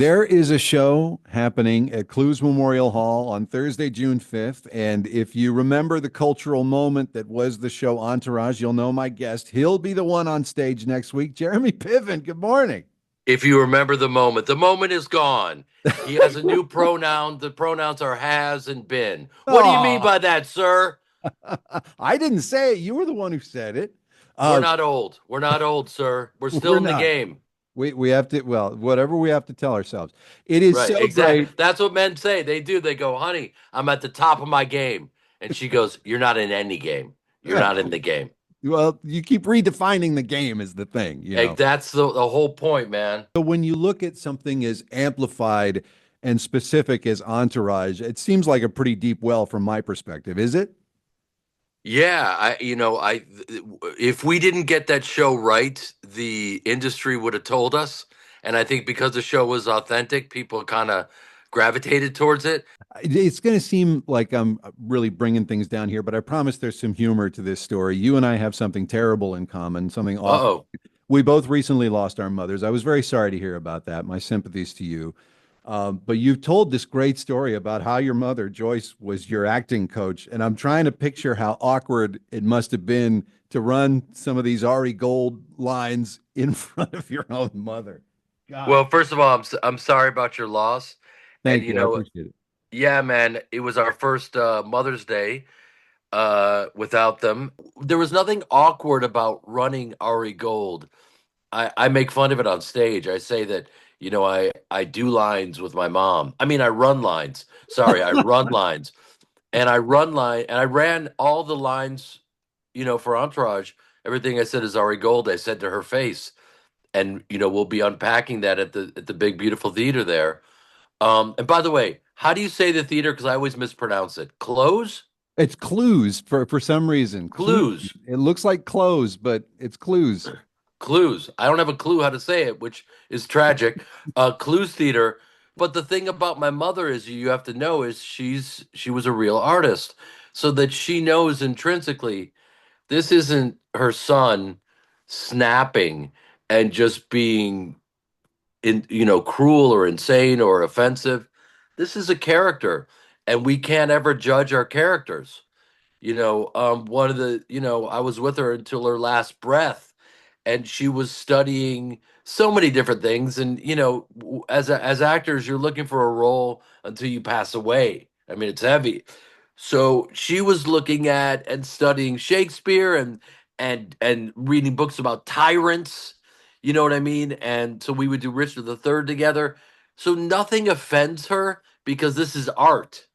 There is a show happening at Clowes Memorial Hall on Thursday, June 5th. And if you remember the cultural moment that was the show Entourage, you'll know my guest. He'll be the one on stage next week. Jeremy Piven, good morning. If you remember the moment is gone. He has a new pronoun. The pronouns are has and been. What do you mean Oh, by that, sir? I didn't say it. You were the one who said it. We're Uh, not old. We're not old, sir. We're still we're in the not. game. We have to, well, whatever we have to tell ourselves. It is Right. so great. Exactly. That's what men say. They do. They go, honey, I'm at the top of my game. And she goes, you're not in any game. You're not in the game. Well, you keep redefining the game is the thing, you Hey, know. that's the whole point, man. So when you look at something as amplified and specific as Entourage, it seems like a pretty deep well from my perspective. Is it? Yeah, if we didn't get that show right, the industry would have told us. And I think because the show was authentic, people kind of gravitated towards it. It's going to seem like I'm really bringing things down here, but I promise there's some humor to this story. You and I have something terrible in common, something awful. Uh-oh. We both recently lost our mothers. I was very sorry to hear about that. My sympathies to you. But you've told this great story about how your mother, Joyce, was your acting coach. And I'm trying to picture how awkward it must have been to run some of these Ari Gold lines in front of your own mother. God, Well, first of all, I'm sorry about your loss. And thank you. I appreciate it. yeah, man, it was our first Mother's Day without them. There was nothing awkward about running Ari Gold. I make fun of it on stage. I say that, I do lines with my mom. I mean, I run lines. Sorry, I run lines. And I ran all the lines, for Entourage. Everything I said is Ari Gold. I said to her face. And we'll be unpacking that at the big beautiful theater there. And by the way, how do you say the theater? Because I always mispronounce it. Close? It's clues for some reason. Clues. Clues. It looks like clothes, but it's clues. Clues. I don't have a clue how to say it, which is tragic. Clues Theater. But the thing about my mother is you have to know is she was a real artist, so that she knows intrinsically this isn't her son snapping and just being cruel or insane or offensive. This is a character, and we can't ever judge our characters. One of the, I was with her until her last breath, and she was studying so many different things. And as actors, you're looking for a role until you pass away. I mean, it's heavy. So she was looking at and studying Shakespeare and reading books about tyrants. You know what I mean? And so we would do Richard the Third together. So nothing offends her because this is art.